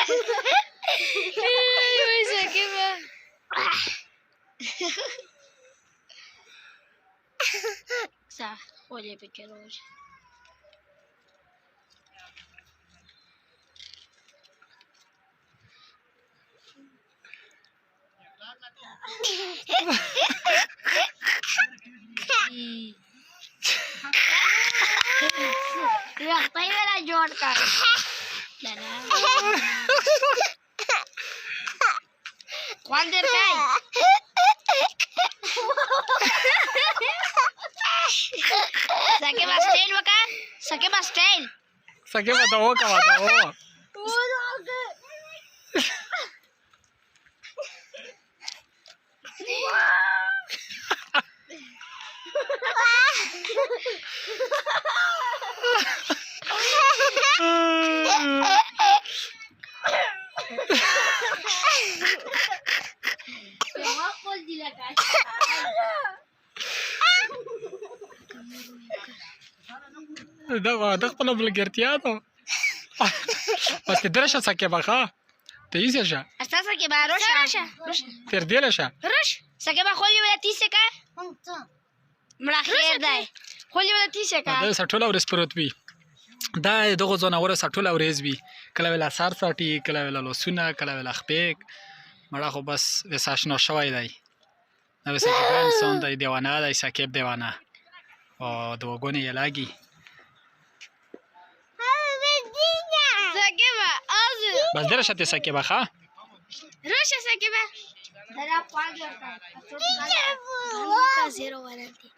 Ay, saqaba. Sa, oye, pequeño. Rakta ही मेरा जोड़ का कौन देर का है सके बस स्टाइल बका सके बस स्टाइल सके बताओ क्या बताओ ده خپله ملګرتیا ده بس ته درشه سقیبه ښه ته ایسه شه Hasta saqaba roša تر دېله شه roš saqaba خولي ولا تیسه کا مړه خیر دی خولي ولا تیسه کا دا سټوله ورځ پروت وي دا دغه ځناوره سټوله ورځ وي کله ویله سر ساټي کله ویله لاسونه کله ویله خپېک مړه خو بس وس اشنا شوی دی دا وس انسان دی دیوانه دی سقیب دیوانه او د وګونې یې لاګي saqaba az بس درشه ته سقیبه ښه roša saqaba dara paagi ورته 0 ورته